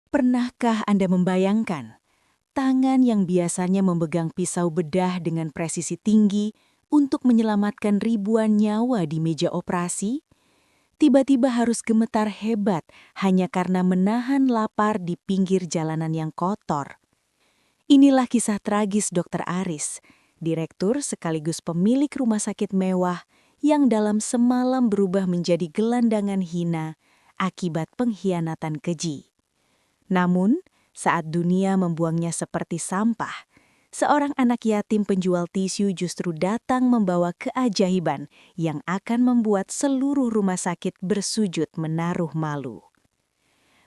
Pernahkah Anda membayangkan tangan yang biasanya memegang pisau bedah dengan presisi tinggi untuk menyelamatkan ribuan nyawa di meja operasi? Tiba-tiba harus gemetar hebat hanya karena menahan lapar di pinggir jalanan yang kotor. Inilah kisah tragis Dr. Aris, direktur sekaligus pemilik rumah sakit mewah yang dalam semalam berubah menjadi gelandangan hina akibat pengkhianatan keji. Namun, saat dunia membuangnya seperti sampah, seorang anak yatim penjual tisu justru datang membawa keajaiban yang akan membuat seluruh rumah sakit bersujud menaruh malu.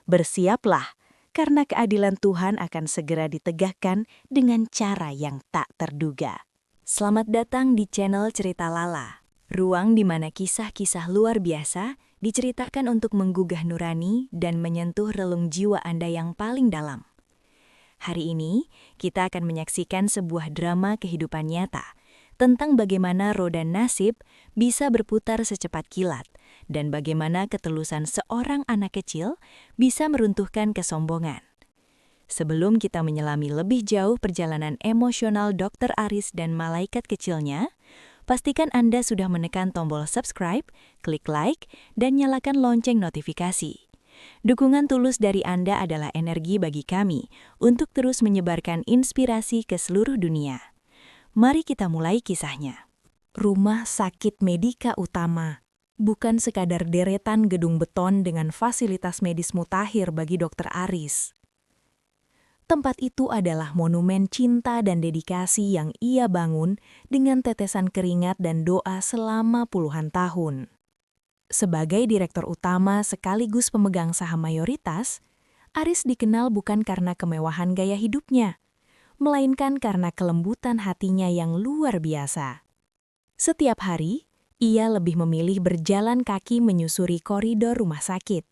Bersiaplah, karena keadilan Tuhan akan segera ditegakkan dengan cara yang tak terduga. Selamat datang di channel Cerita Lala, ruang di mana kisah-kisah luar biasa diceritakan untuk menggugah nurani dan menyentuh relung jiwa Anda yang paling dalam. Hari ini, kita akan menyaksikan sebuah drama kehidupan nyata tentang bagaimana roda nasib bisa berputar secepat kilat dan bagaimana ketulusan seorang anak kecil bisa meruntuhkan kesombongan. Sebelum kita menyelami lebih jauh perjalanan emosional Dr. Aris dan malaikat kecilnya, pastikan Anda sudah menekan tombol subscribe, klik like, dan nyalakan lonceng notifikasi. Dukungan tulus dari Anda adalah energi bagi kami untuk terus menyebarkan inspirasi ke seluruh dunia. Mari kita mulai kisahnya. Rumah Sakit Medika Utama bukan sekadar deretan gedung beton dengan fasilitas medis mutakhir bagi Dr. Aris. Tempat itu adalah monumen cinta dan dedikasi yang ia bangun dengan tetesan keringat dan doa selama puluhan tahun. Sebagai direktur utama sekaligus pemegang saham mayoritas, Aris dikenal bukan karena kemewahan gaya hidupnya, melainkan karena kelembutan hatinya yang luar biasa. Setiap hari, ia lebih memilih berjalan kaki menyusuri koridor rumah sakit,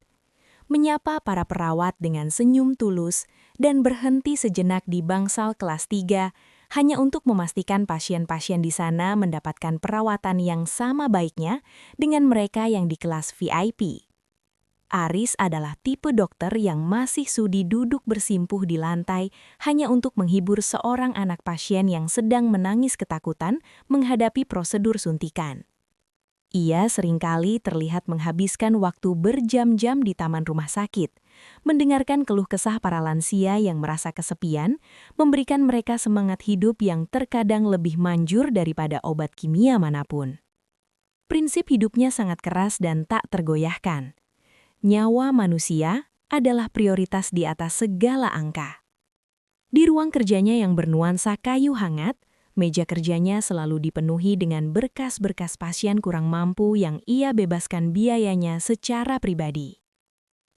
menyapa para perawat dengan senyum tulus, dan berhenti sejenak di bangsal kelas 3 hanya untuk memastikan pasien-pasien di sana mendapatkan perawatan yang sama baiknya dengan mereka yang di kelas VIP. Aris adalah tipe dokter yang masih sudi duduk bersimpuh di lantai hanya untuk menghibur seorang anak pasien yang sedang menangis ketakutan menghadapi prosedur suntikan. Ia seringkali terlihat menghabiskan waktu berjam-jam di taman rumah sakit, mendengarkan keluh kesah para lansia yang merasa kesepian, memberikan mereka semangat hidup yang terkadang lebih manjur daripada obat kimia manapun. Prinsip hidupnya sangat keras dan tak tergoyahkan. Nyawa manusia adalah prioritas di atas segala angka. Di ruang kerjanya yang bernuansa kayu hangat, meja kerjanya selalu dipenuhi dengan berkas-berkas pasien kurang mampu yang ia bebaskan biayanya secara pribadi.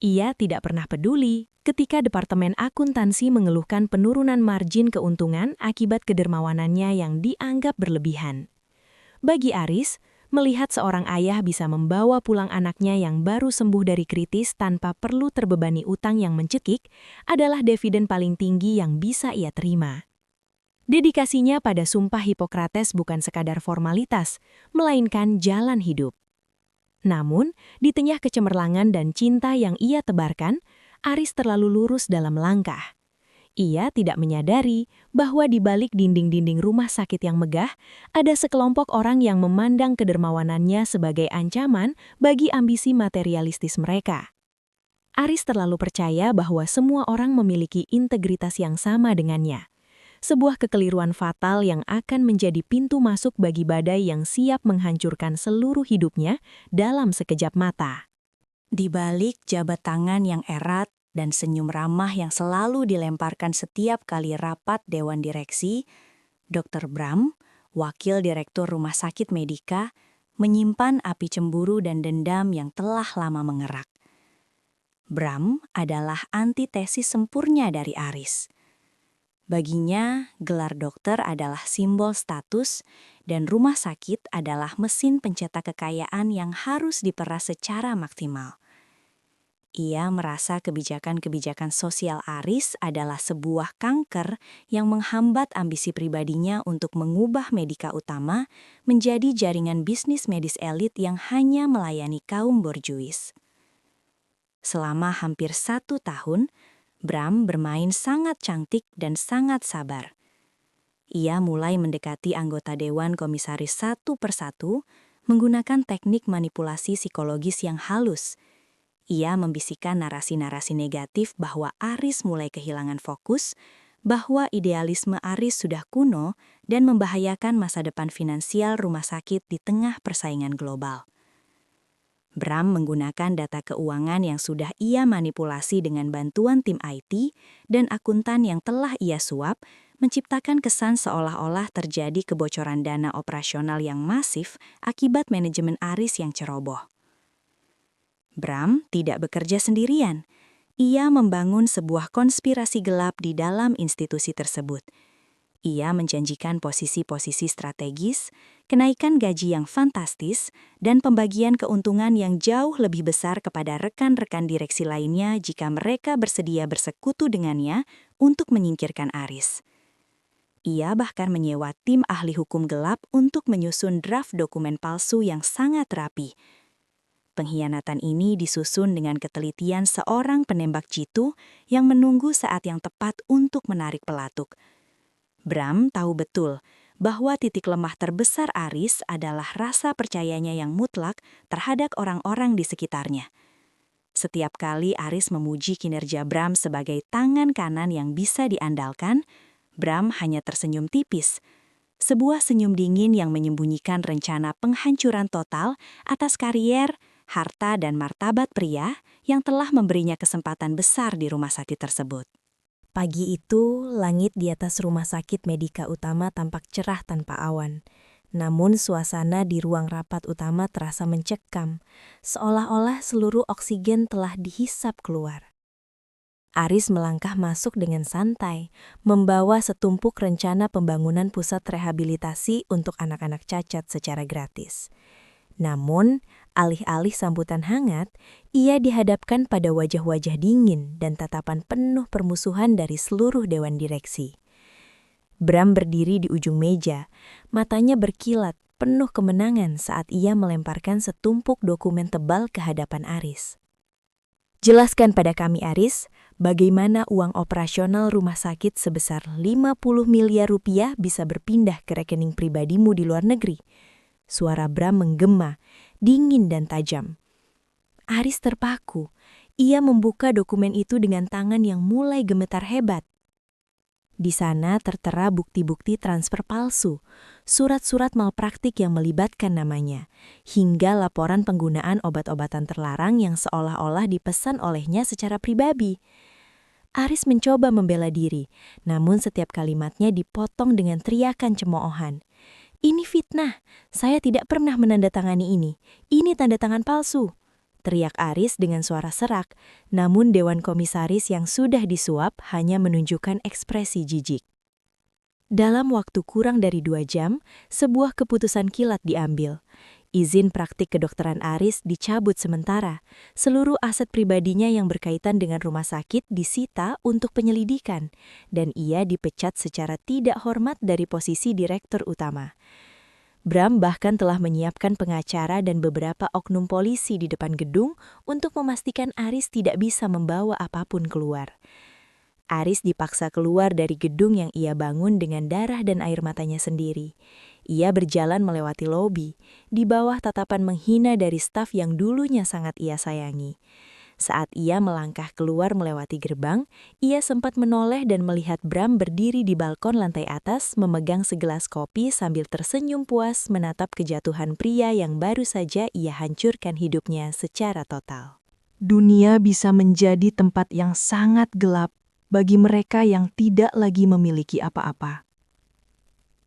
Ia tidak pernah peduli ketika Departemen Akuntansi mengeluhkan penurunan margin keuntungan akibat kedermawanannya yang dianggap berlebihan. Bagi Aris, melihat seorang ayah bisa membawa pulang anaknya yang baru sembuh dari kritis tanpa perlu terbebani utang yang mencekik adalah dividen paling tinggi yang bisa ia terima. Dedikasinya pada Sumpah Hipokrates bukan sekadar formalitas, melainkan jalan hidup. Namun, di tengah kecemerlangan dan cinta yang ia tebarkan, Aris terlalu lurus dalam langkah. Ia tidak menyadari bahwa di balik dinding-dinding rumah sakit yang megah, ada sekelompok orang yang memandang kedermawanannya sebagai ancaman bagi ambisi materialistis mereka. Aris terlalu percaya bahwa semua orang memiliki integritas yang sama dengannya. Sebuah kekeliruan fatal yang akan menjadi pintu masuk bagi badai yang siap menghancurkan seluruh hidupnya dalam sekejap mata. Di balik jabat tangan yang erat dan senyum ramah yang selalu dilemparkan setiap kali rapat Dewan Direksi, Dr. Bram, Wakil Direktur Rumah Sakit Medika, menyimpan api cemburu dan dendam yang telah lama mengerak. Bram adalah antitesis sempurna dari Aris. Baginya, gelar dokter adalah simbol status dan rumah sakit adalah mesin pencetak kekayaan yang harus diperas secara maksimal. Ia merasa kebijakan-kebijakan sosial Aris adalah sebuah kanker yang menghambat ambisi pribadinya untuk mengubah Medika Utama menjadi jaringan bisnis medis elit yang hanya melayani kaum borjuis. Selama hampir 1 tahun, Bram bermain sangat cantik dan sangat sabar. Ia mulai mendekati anggota Dewan Komisaris satu persatu menggunakan teknik manipulasi psikologis yang halus. Ia membisikkan narasi-narasi negatif bahwa Aris mulai kehilangan fokus, bahwa idealisme Aris sudah kuno dan membahayakan masa depan finansial rumah sakit di tengah persaingan global. Bram menggunakan data keuangan yang sudah ia manipulasi dengan bantuan tim IT dan akuntan yang telah ia suap, menciptakan kesan seolah-olah terjadi kebocoran dana operasional yang masif akibat manajemen Aris yang ceroboh. Bram tidak bekerja sendirian. Ia membangun sebuah konspirasi gelap di dalam institusi tersebut. Ia menjanjikan posisi-posisi strategis, kenaikan gaji yang fantastis, dan pembagian keuntungan yang jauh lebih besar kepada rekan-rekan direksi lainnya jika mereka bersedia bersekutu dengannya untuk menyingkirkan Aris. Ia bahkan menyewa tim ahli hukum gelap untuk menyusun draft dokumen palsu yang sangat rapi. Pengkhianatan ini disusun dengan ketelitian seorang penembak jitu yang menunggu saat yang tepat untuk menarik pelatuk. Bram tahu betul bahwa titik lemah terbesar Aris adalah rasa percayanya yang mutlak terhadap orang-orang di sekitarnya. Setiap kali Aris memuji kinerja Bram sebagai tangan kanan yang bisa diandalkan, Bram hanya tersenyum tipis. Sebuah senyum dingin yang menyembunyikan rencana penghancuran total atas karier, harta dan martabat pria yang telah memberinya kesempatan besar di rumah sakit tersebut. Pagi itu, langit di atas rumah sakit Medika Utama tampak cerah tanpa awan. Namun suasana di ruang rapat utama terasa mencekam, seolah-olah seluruh oksigen telah dihisap keluar. Aris melangkah masuk dengan santai, membawa setumpuk rencana pembangunan pusat rehabilitasi untuk anak-anak cacat secara gratis. Namun, alih-alih sambutan hangat, ia dihadapkan pada wajah-wajah dingin dan tatapan penuh permusuhan dari seluruh dewan direksi. Bram berdiri di ujung meja, matanya berkilat, penuh kemenangan saat ia melemparkan setumpuk dokumen tebal ke hadapan Aris. Jelaskan pada kami, Aris, bagaimana uang operasional rumah sakit sebesar 50 miliar rupiah bisa berpindah ke rekening pribadimu di luar negeri. Suara Bram menggema, dingin dan tajam. Aris terpaku. Ia membuka dokumen itu dengan tangan yang mulai gemetar hebat. Di sana tertera bukti-bukti transfer palsu, surat-surat malpraktik yang melibatkan namanya, hingga laporan penggunaan obat-obatan terlarang yang seolah-olah dipesan olehnya secara pribadi. Aris mencoba membela diri, namun setiap kalimatnya dipotong dengan teriakan cemoohan. Ini fitnah, saya tidak pernah menandatangani ini. Ini tanda tangan palsu. Teriak Aris dengan suara serak, namun Dewan Komisaris yang sudah disuap hanya menunjukkan ekspresi jijik. Dalam waktu kurang dari 2 jam, sebuah keputusan kilat diambil. Izin praktik kedokteran Aris dicabut sementara. Seluruh aset pribadinya yang berkaitan dengan rumah sakit disita untuk penyelidikan, dan ia dipecat secara tidak hormat dari posisi direktur utama. Bram bahkan telah menyiapkan pengacara dan beberapa oknum polisi di depan gedung untuk memastikan Aris tidak bisa membawa apapun keluar. Aris dipaksa keluar dari gedung yang ia bangun dengan darah dan air matanya sendiri. Ia berjalan melewati lobi, di bawah tatapan menghina dari staf yang dulunya sangat ia sayangi. Saat ia melangkah keluar melewati gerbang, ia sempat menoleh dan melihat Bram berdiri di balkon lantai atas memegang segelas kopi sambil tersenyum puas menatap kejatuhan pria yang baru saja ia hancurkan hidupnya secara total. Dunia bisa menjadi tempat yang sangat gelap bagi mereka yang tidak lagi memiliki apa-apa.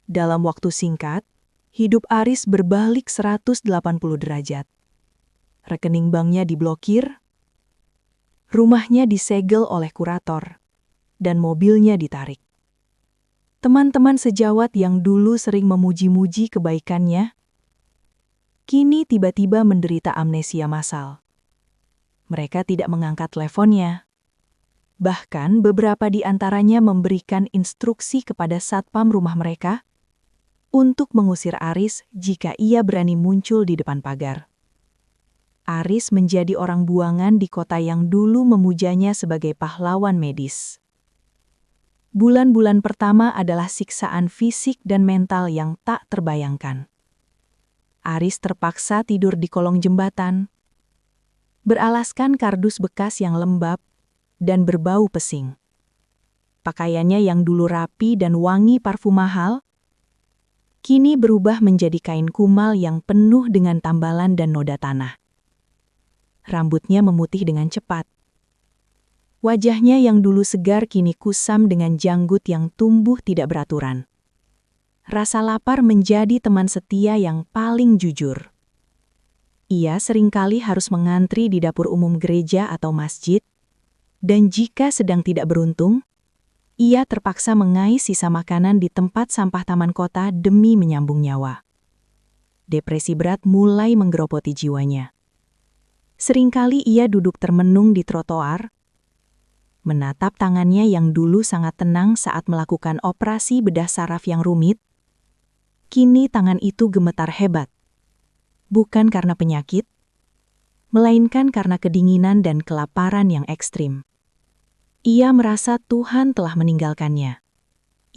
Dalam waktu singkat, hidup Aris berbalik 180 derajat. Rekening banknya diblokir, rumahnya disegel oleh kurator, dan mobilnya ditarik. Teman-teman sejawat yang dulu sering memuji-muji kebaikannya, kini tiba-tiba menderita amnesia massal. Mereka tidak mengangkat teleponnya. Bahkan beberapa di antaranya memberikan instruksi kepada satpam rumah mereka untuk mengusir Aris jika ia berani muncul di depan pagar. Aris menjadi orang buangan di kota yang dulu memujanya sebagai pahlawan medis. Bulan-bulan pertama adalah siksaan fisik dan mental yang tak terbayangkan. Aris terpaksa tidur di kolong jembatan, beralaskan kardus bekas yang lembab dan berbau pesing. Pakaiannya yang dulu rapi dan wangi parfum mahal, kini berubah menjadi kain kumal yang penuh dengan tambalan dan noda tanah. Rambutnya memutih dengan cepat. Wajahnya yang dulu segar kini kusam dengan janggut yang tumbuh tidak beraturan. Rasa lapar menjadi teman setia yang paling jujur. Ia seringkali harus mengantri di dapur umum gereja atau masjid, dan jika sedang tidak beruntung, ia terpaksa mengais sisa makanan di tempat sampah taman kota demi menyambung nyawa. Depresi berat mulai menggerogoti jiwanya. Seringkali ia duduk termenung di trotoar, menatap tangannya yang dulu sangat tenang saat melakukan operasi bedah saraf yang rumit. Kini tangan itu gemetar hebat. Bukan karena penyakit, melainkan karena kedinginan dan kelaparan yang ekstrim. Ia merasa Tuhan telah meninggalkannya.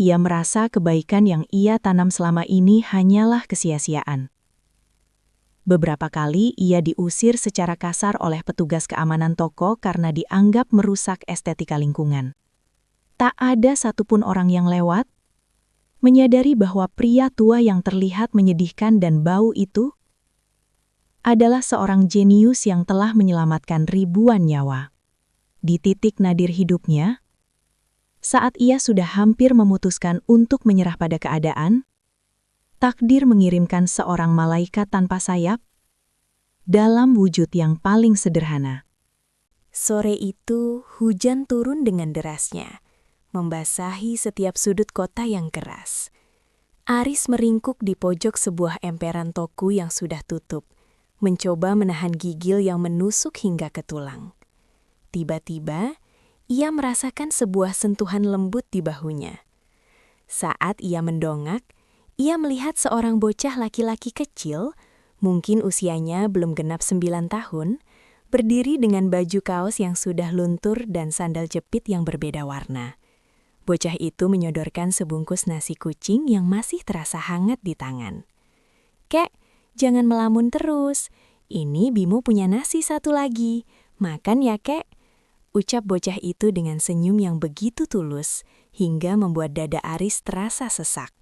Ia merasa kebaikan yang ia tanam selama ini hanyalah kesia-siaan. Beberapa kali ia diusir secara kasar oleh petugas keamanan toko karena dianggap merusak estetika lingkungan. Tak ada satupun orang yang lewat, menyadari bahwa pria tua yang terlihat menyedihkan dan bau itu adalah seorang jenius yang telah menyelamatkan ribuan nyawa. Di titik nadir hidupnya, saat ia sudah hampir memutuskan untuk menyerah pada keadaan, takdir mengirimkan seorang malaikat tanpa sayap dalam wujud yang paling sederhana. Sore itu, hujan turun dengan derasnya, membasahi setiap sudut kota yang keras. Aris meringkuk di pojok sebuah emperan toko yang sudah tutup, mencoba menahan gigil yang menusuk hingga ke tulang. Tiba-tiba, ia merasakan sebuah sentuhan lembut di bahunya. Saat ia mendongak, ia melihat seorang bocah laki-laki kecil, mungkin usianya belum genap 9 tahun, berdiri dengan baju kaos yang sudah luntur dan sandal jepit yang berbeda warna. Bocah itu menyodorkan sebungkus nasi kucing yang masih terasa hangat di tangan. "Kek, jangan melamun terus. Ini Bimo punya nasi satu lagi. Makan ya, Kek," ucap bocah itu dengan senyum yang begitu tulus, hingga membuat dada Aris terasa sesak.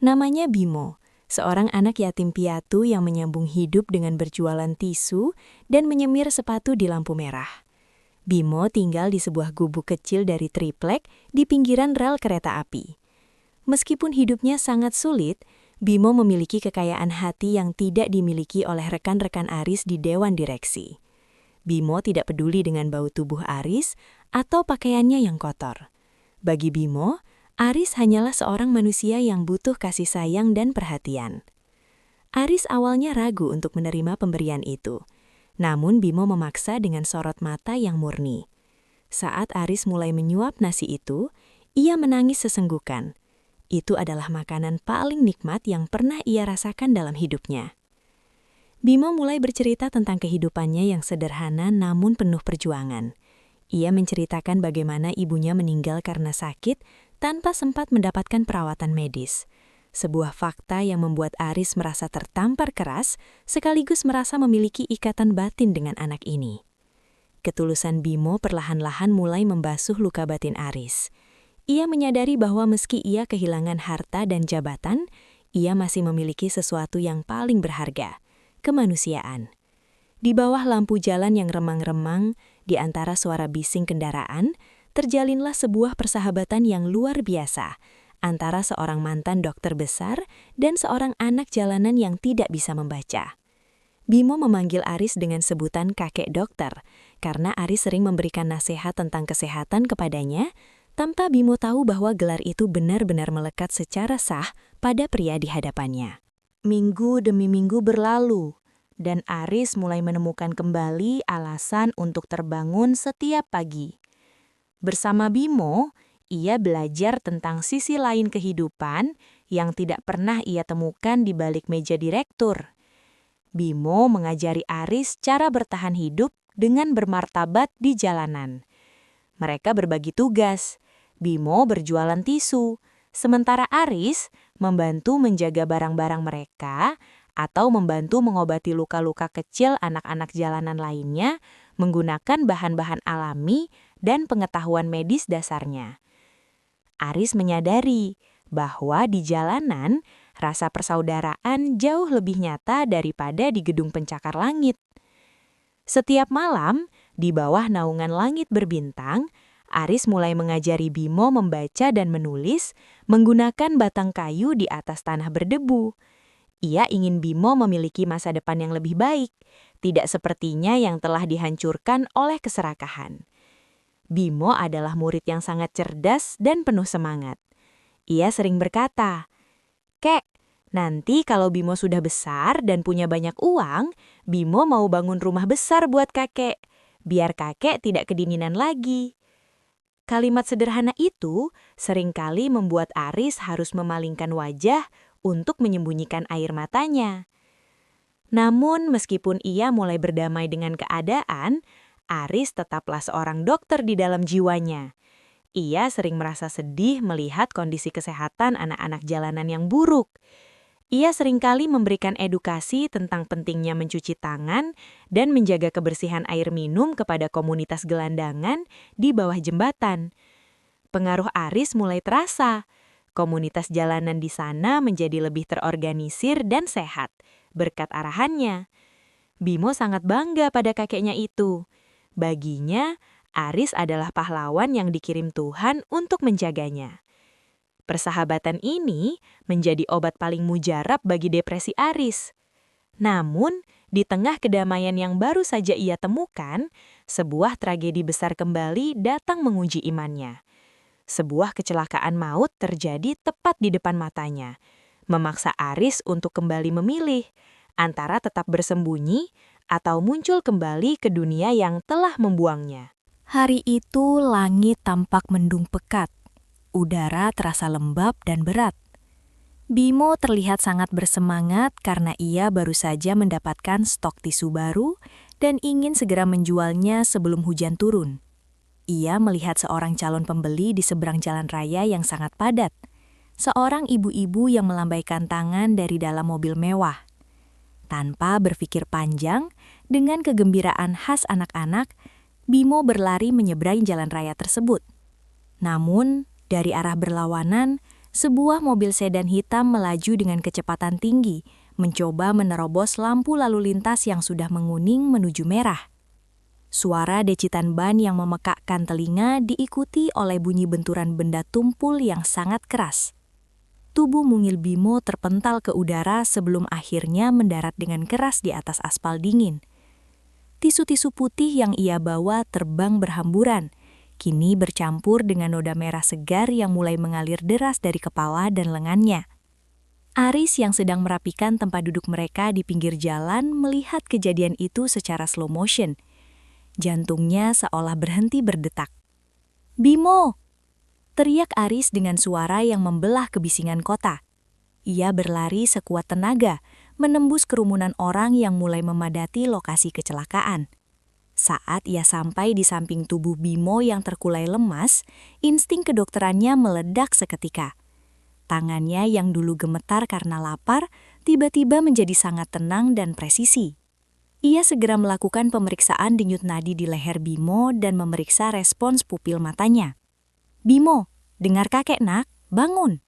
Namanya Bimo, seorang anak yatim piatu yang menyambung hidup dengan berjualan tisu dan menyemir sepatu di lampu merah. Bimo tinggal di sebuah gubuk kecil dari triplek di pinggiran rel kereta api. Meskipun hidupnya sangat sulit, Bimo memiliki kekayaan hati yang tidak dimiliki oleh rekan-rekan Aris di dewan direksi. Bimo tidak peduli dengan bau tubuh Aris atau pakaiannya yang kotor. Bagi Bimo, Aris hanyalah seorang manusia yang butuh kasih sayang dan perhatian. Aris awalnya ragu untuk menerima pemberian itu. Namun Bimo memaksa dengan sorot mata yang murni. Saat Aris mulai menyuap nasi itu, ia menangis sesenggukan. Itu adalah makanan paling nikmat yang pernah ia rasakan dalam hidupnya. Bimo mulai bercerita tentang kehidupannya yang sederhana namun penuh perjuangan. Ia menceritakan bagaimana ibunya meninggal karena sakit tanpa sempat mendapatkan perawatan medis. Sebuah fakta yang membuat Aris merasa tertampar keras, sekaligus merasa memiliki ikatan batin dengan anak ini. Ketulusan Bimo perlahan-lahan mulai membasuh luka batin Aris. Ia menyadari bahwa meski ia kehilangan harta dan jabatan, ia masih memiliki sesuatu yang paling berharga, kemanusiaan. Di bawah lampu jalan yang remang-remang, di antara suara bising kendaraan, terjalinlah sebuah persahabatan yang luar biasa antara seorang mantan dokter besar dan seorang anak jalanan yang tidak bisa membaca. Bimo memanggil Aris dengan sebutan kakek dokter, karena Aris sering memberikan nasihat tentang kesehatan kepadanya, tanpa Bimo tahu bahwa gelar itu benar-benar melekat secara sah pada pria di hadapannya. Minggu demi minggu berlalu, dan Aris mulai menemukan kembali alasan untuk terbangun setiap pagi. Bersama Bimo, ia belajar tentang sisi lain kehidupan yang tidak pernah ia temukan di balik meja direktur. Bimo mengajari Aris cara bertahan hidup dengan bermartabat di jalanan. Mereka berbagi tugas. Bimo berjualan tisu, sementara Aris membantu menjaga barang-barang mereka atau membantu mengobati luka-luka kecil anak-anak jalanan lainnya menggunakan bahan-bahan alami dan pengetahuan medis dasarnya. Aris menyadari bahwa di jalanan rasa persaudaraan jauh lebih nyata daripada di gedung pencakar langit. Setiap malam, di bawah naungan langit berbintang, Aris mulai mengajari Bimo membaca dan menulis menggunakan batang kayu di atas tanah berdebu. Ia ingin Bimo memiliki masa depan yang lebih baik, tidak sepertinya yang telah dihancurkan oleh keserakahan. Bimo adalah murid yang sangat cerdas dan penuh semangat. Ia sering berkata, "Kek, nanti kalau Bimo sudah besar dan punya banyak uang, Bimo mau bangun rumah besar buat kakek, biar kakek tidak kedinginan lagi." Kalimat sederhana itu seringkali membuat Aris harus memalingkan wajah untuk menyembunyikan air matanya. Namun meskipun ia mulai berdamai dengan keadaan, Aris tetaplah seorang dokter di dalam jiwanya. Ia sering merasa sedih melihat kondisi kesehatan anak-anak jalanan yang buruk. Ia seringkali memberikan edukasi tentang pentingnya mencuci tangan dan menjaga kebersihan air minum kepada komunitas gelandangan di bawah jembatan. Pengaruh Aris mulai terasa. Komunitas jalanan di sana menjadi lebih terorganisir dan sehat, berkat arahannya. Bimo sangat bangga pada kakeknya itu. Baginya, Aris adalah pahlawan yang dikirim Tuhan untuk menjaganya. Persahabatan ini menjadi obat paling mujarab bagi depresi Aris. Namun, di tengah kedamaian yang baru saja ia temukan, sebuah tragedi besar kembali datang menguji imannya. Sebuah kecelakaan maut terjadi tepat di depan matanya, memaksa Aris untuk kembali memilih antara tetap bersembunyi atau muncul kembali ke dunia yang telah membuangnya. Hari itu langit tampak mendung pekat. Udara terasa lembab dan berat. Bimo terlihat sangat bersemangat karena ia baru saja mendapatkan stok tisu baru dan ingin segera menjualnya sebelum hujan turun. Ia melihat seorang calon pembeli di seberang jalan raya yang sangat padat. Seorang ibu-ibu yang melambaikan tangan dari dalam mobil mewah. Tanpa berpikir panjang, dengan kegembiraan khas anak-anak, Bimo berlari menyeberangi jalan raya tersebut. Namun, dari arah berlawanan, sebuah mobil sedan hitam melaju dengan kecepatan tinggi, mencoba menerobos lampu lalu lintas yang sudah menguning menuju merah. Suara decitan ban yang memekakkan telinga diikuti oleh bunyi benturan benda tumpul yang sangat keras. Tubuh mungil Bimo terpental ke udara sebelum akhirnya mendarat dengan keras di atas aspal dingin. Tisu-tisu putih yang ia bawa terbang berhamburan, kini bercampur dengan noda merah segar yang mulai mengalir deras dari kepala dan lengannya. Aris yang sedang merapikan tempat duduk mereka di pinggir jalan melihat kejadian itu secara slow motion. Jantungnya seolah berhenti berdetak. "Bimo!" teriak Aris dengan suara yang membelah kebisingan kota. Ia berlari sekuat tenaga, menembus kerumunan orang yang mulai memadati lokasi kecelakaan. Saat ia sampai di samping tubuh Bimo yang terkulai lemas, insting kedokterannya meledak seketika. Tangannya yang dulu gemetar karena lapar, tiba-tiba menjadi sangat tenang dan presisi. Ia segera melakukan pemeriksaan denyut nadi di leher Bimo dan memeriksa respons pupil matanya. "Bimo, dengar kakek nak, bangun!"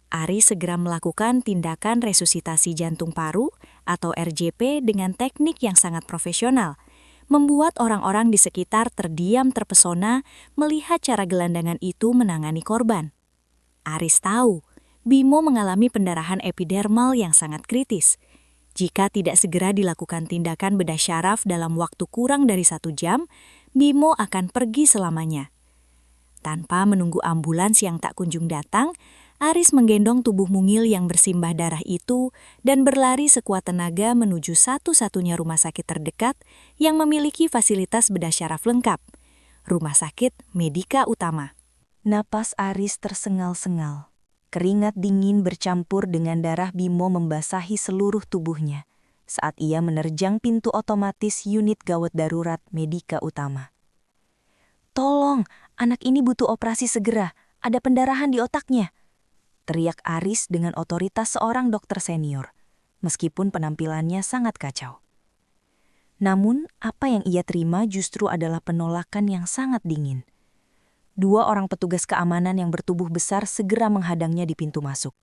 Aris segera melakukan tindakan resusitasi jantung paru atau RJP dengan teknik yang sangat profesional, membuat orang-orang di sekitar terdiam terpesona melihat cara gelandangan itu menangani korban. Aris tahu, Bimo mengalami pendarahan epidermal yang sangat kritis. Jika tidak segera dilakukan tindakan bedah syaraf dalam waktu kurang dari 1 jam, Bimo akan pergi selamanya. Tanpa menunggu ambulans yang tak kunjung datang, Aris menggendong tubuh mungil yang bersimbah darah itu dan berlari sekuat tenaga menuju satu-satunya rumah sakit terdekat yang memiliki fasilitas bedah syaraf lengkap, Rumah Sakit Medika Utama. Napas Aris tersengal-sengal. Keringat dingin bercampur dengan darah Bimo membasahi seluruh tubuhnya. saat ia menerjang pintu otomatis unit gawat darurat Medika Utama. "Tolong, anak ini butuh operasi segera, ada pendarahan di otaknya," teriak Aris dengan otoritas seorang dokter senior, meskipun penampilannya sangat kacau. Namun, apa yang ia terima justru adalah penolakan yang sangat dingin. 2 orang petugas keamanan yang bertubuh besar segera menghadangnya di pintu masuk.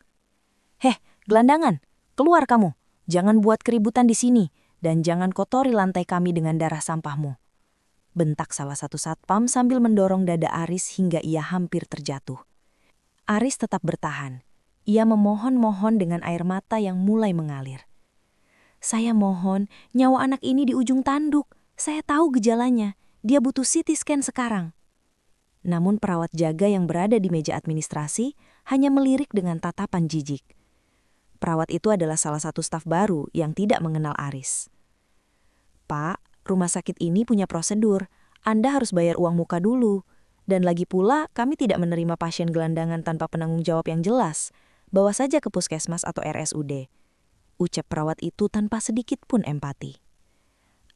"Heh, gelandangan, keluar kamu. Jangan buat keributan di sini, dan jangan kotori lantai kami dengan darah sampahmu," bentak salah satu satpam sambil mendorong dada Aris hingga ia hampir terjatuh. Aris tetap bertahan. Ia memohon-mohon dengan air mata yang mulai mengalir. "Saya mohon, nyawa anak ini di ujung tanduk. Saya tahu gejalanya. Dia butuh CT scan sekarang." Namun perawat jaga yang berada di meja administrasi hanya melirik dengan tatapan jijik. Perawat itu adalah salah satu staf baru yang tidak mengenal Aris. "Pak, rumah sakit ini punya prosedur. Anda harus bayar uang muka dulu. Dan lagi pula, kami tidak menerima pasien gelandangan tanpa penanggung jawab yang jelas. Bawa saja ke puskesmas atau RSUD," ucap perawat itu tanpa sedikit pun empati.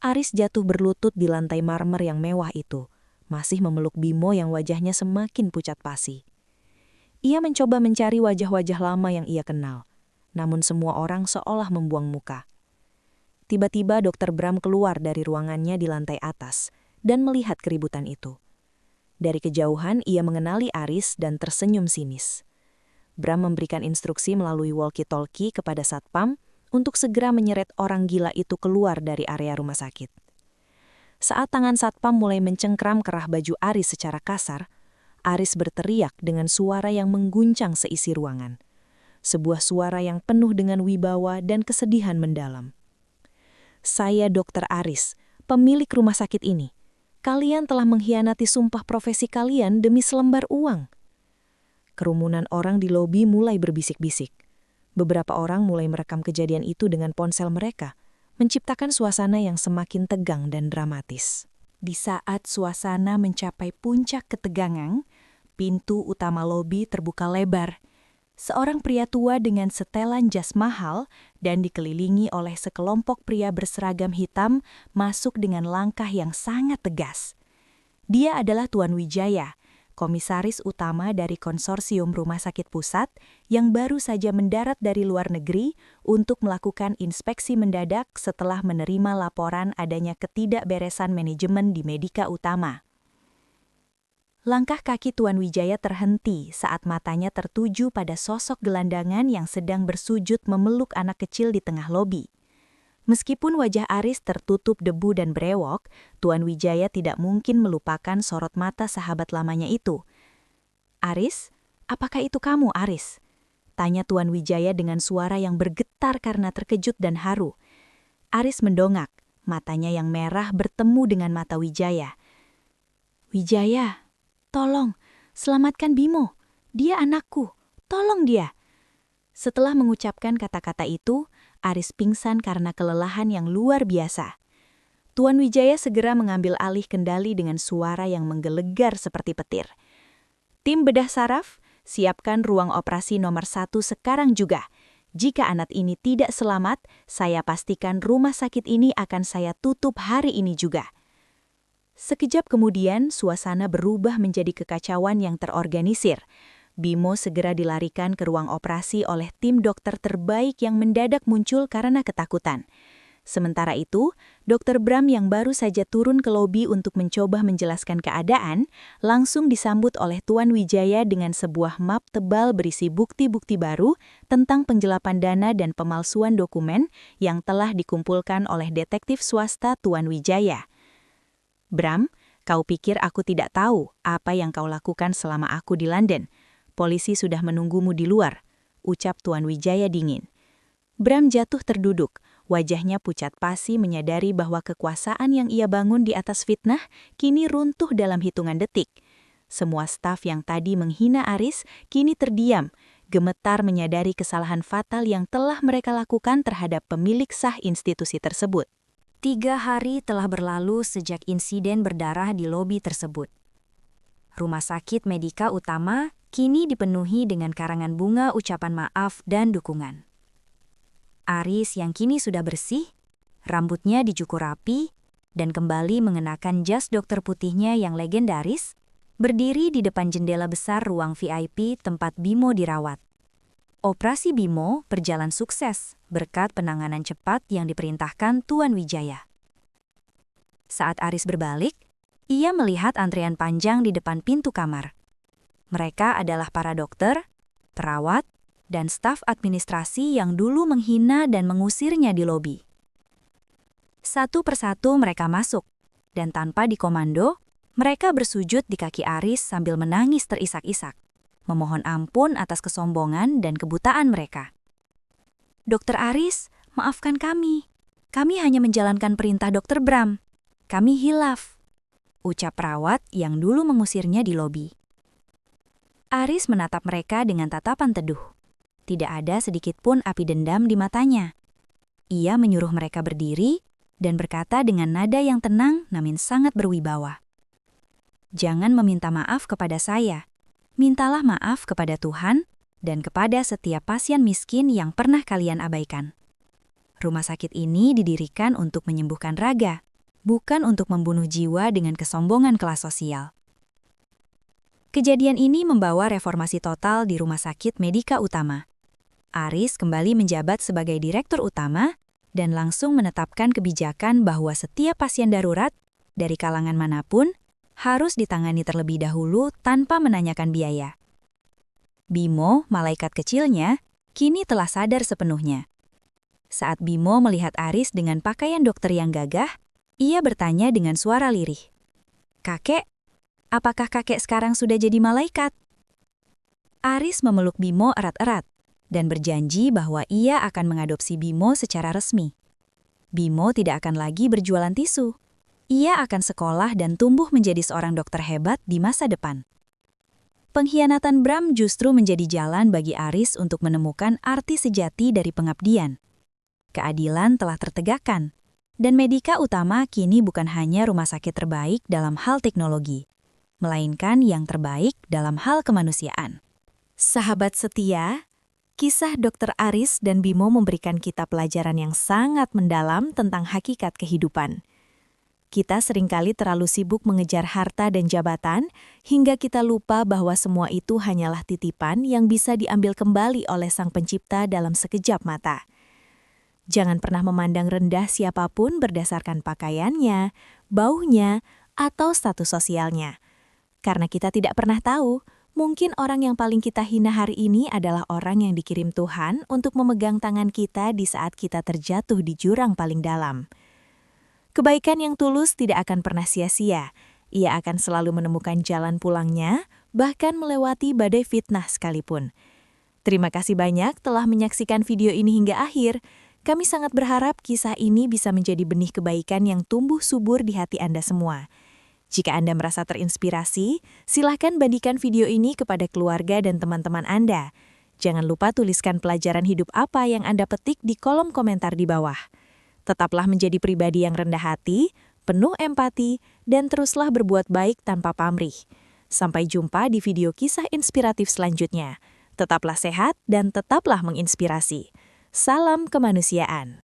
Aris jatuh berlutut di lantai marmer yang mewah itu, masih memeluk Bimo yang wajahnya semakin pucat pasi. Ia mencoba mencari wajah-wajah lama yang ia kenal, namun semua orang seolah membuang muka. Tiba-tiba Dr. Bram keluar dari ruangannya di lantai atas dan melihat keributan itu. Dari kejauhan ia mengenali Aris dan tersenyum sinis. Bram memberikan instruksi melalui walkie-talkie kepada satpam untuk segera menyeret orang gila itu keluar dari area rumah sakit. Saat tangan satpam mulai mencengkram kerah baju Aris secara kasar, Aris berteriak dengan suara yang mengguncang seisi ruangan. Sebuah suara yang penuh dengan wibawa dan kesedihan mendalam. "Saya Dr. Aris, pemilik rumah sakit ini. Kalian telah mengkhianati sumpah profesi kalian demi selembar uang." Kerumunan orang di lobi mulai berbisik-bisik. Beberapa orang mulai merekam kejadian itu dengan ponsel mereka, menciptakan suasana yang semakin tegang dan dramatis. Di saat suasana mencapai puncak ketegangan, pintu utama lobi terbuka lebar. Seorang pria tua dengan setelan jas mahal dan dikelilingi oleh sekelompok pria berseragam hitam masuk dengan langkah yang sangat tegas. Dia adalah Tuan Wijaya, komisaris utama dari konsorsium rumah sakit pusat yang baru saja mendarat dari luar negeri untuk melakukan inspeksi mendadak setelah menerima laporan adanya ketidakberesan manajemen di Medika Utama. Langkah kaki Tuan Wijaya terhenti saat matanya tertuju pada sosok gelandangan yang sedang bersujud memeluk anak kecil di tengah lobi. Meskipun wajah Aris tertutup debu dan brewok, Tuan Wijaya tidak mungkin melupakan sorot mata sahabat lamanya itu. "Aris, apakah itu kamu, Aris?" tanya Tuan Wijaya dengan suara yang bergetar karena terkejut dan haru. Aris mendongak, matanya yang merah bertemu dengan mata Wijaya. "Wijaya, tolong, selamatkan Bimo. Dia anakku, tolong dia." Setelah mengucapkan kata-kata itu, Aris pingsan karena kelelahan yang luar biasa. Tuan Wijaya segera mengambil alih kendali dengan suara yang menggelegar seperti petir. "Tim bedah saraf, siapkan ruang operasi nomor 1 sekarang juga. Jika anak ini tidak selamat, saya pastikan rumah sakit ini akan saya tutup hari ini juga." Sekejap kemudian, suasana berubah menjadi kekacauan yang terorganisir. Bimo segera dilarikan ke ruang operasi oleh tim dokter terbaik yang mendadak muncul karena ketakutan. Sementara itu, Dr. Bram yang baru saja turun ke lobi untuk mencoba menjelaskan keadaan, langsung disambut oleh Tuan Wijaya dengan sebuah map tebal berisi bukti-bukti baru tentang penggelapan dana dan pemalsuan dokumen yang telah dikumpulkan oleh detektif swasta Tuan Wijaya. "Bram, kau pikir aku tidak tahu apa yang kau lakukan selama aku di London? Polisi sudah menunggumu di luar," ucap Tuan Wijaya dingin. Bram jatuh terduduk, wajahnya pucat pasi menyadari bahwa kekuasaan yang ia bangun di atas fitnah kini runtuh dalam hitungan detik. Semua staf yang tadi menghina Aris kini terdiam, gemetar menyadari kesalahan fatal yang telah mereka lakukan terhadap pemilik sah institusi tersebut. 3 hari telah berlalu sejak insiden berdarah di lobi tersebut. Rumah sakit Medika Utama kini dipenuhi dengan karangan bunga ucapan maaf dan dukungan. Aris yang kini sudah bersih rambutnya dicukur rapi, dan kembali mengenakan jas dokter putihnya yang legendaris, berdiri di depan jendela besar ruang VIP tempat Bimo dirawat. Operasi Bimo berjalan sukses berkat penanganan cepat yang diperintahkan Tuan Wijaya. Saat Aris berbalik, ia melihat antrean panjang di depan pintu kamar. Mereka adalah para dokter, perawat, dan staf administrasi yang dulu menghina dan mengusirnya di lobi. Satu persatu mereka masuk, dan tanpa dikomando, mereka bersujud di kaki Aris sambil menangis terisak-isak, memohon ampun atas kesombongan dan kebutaan mereka. "Dokter Aris, maafkan kami. Kami hanya menjalankan perintah Dokter Bram. Kami hilaf," ucap perawat yang dulu mengusirnya di lobi. Aris menatap mereka dengan tatapan teduh. Tidak ada sedikit pun api dendam di matanya. Ia menyuruh mereka berdiri dan berkata dengan nada yang tenang namun sangat berwibawa. "Jangan meminta maaf kepada saya. Mintalah maaf kepada Tuhan dan kepada setiap pasien miskin yang pernah kalian abaikan. Rumah sakit ini didirikan untuk menyembuhkan raga, bukan untuk membunuh jiwa dengan kesombongan kelas sosial." Kejadian ini membawa reformasi total di Rumah Sakit Medika Utama. Aris kembali menjabat sebagai direktur utama dan langsung menetapkan kebijakan bahwa setiap pasien darurat, dari kalangan manapun, harus ditangani terlebih dahulu tanpa menanyakan biaya. Bimo, malaikat kecilnya, kini telah sadar sepenuhnya. Saat Bimo melihat Aris dengan pakaian dokter yang gagah, ia bertanya dengan suara lirih, "Kakek, apakah kakek sekarang sudah jadi malaikat?" Aris memeluk Bimo erat-erat dan berjanji bahwa ia akan mengadopsi Bimo secara resmi. Bimo tidak akan lagi berjualan tisu. Ia akan sekolah dan tumbuh menjadi seorang dokter hebat di masa depan. Pengkhianatan Bram justru menjadi jalan bagi Aris untuk menemukan arti sejati dari pengabdian. Keadilan telah tertegakkan, dan Medika Utama kini bukan hanya rumah sakit terbaik dalam hal teknologi, melainkan yang terbaik dalam hal kemanusiaan. Sahabat setia, kisah Dr. Aris dan Bimo memberikan kita pelajaran yang sangat mendalam tentang hakikat kehidupan. Kita seringkali terlalu sibuk mengejar harta dan jabatan, hingga kita lupa bahwa semua itu hanyalah titipan yang bisa diambil kembali oleh Sang Pencipta dalam sekejap mata. Jangan pernah memandang rendah siapapun berdasarkan pakaiannya, baunya, atau status sosialnya. Karena kita tidak pernah tahu, mungkin orang yang paling kita hina hari ini adalah orang yang dikirim Tuhan untuk memegang tangan kita di saat kita terjatuh di jurang paling dalam. Kebaikan yang tulus tidak akan pernah sia-sia. Ia akan selalu menemukan jalan pulangnya, bahkan melewati badai fitnah sekalipun. Terima kasih banyak telah menyaksikan video ini hingga akhir. Kami sangat berharap kisah ini bisa menjadi benih kebaikan yang tumbuh subur di hati Anda semua. Jika Anda merasa terinspirasi, silakan bagikan video ini kepada keluarga dan teman-teman Anda. Jangan lupa tuliskan pelajaran hidup apa yang Anda petik di kolom komentar di bawah. Tetaplah menjadi pribadi yang rendah hati, penuh empati, dan teruslah berbuat baik tanpa pamrih. Sampai jumpa di video kisah inspiratif selanjutnya. Tetaplah sehat dan tetaplah menginspirasi. Salam kemanusiaan.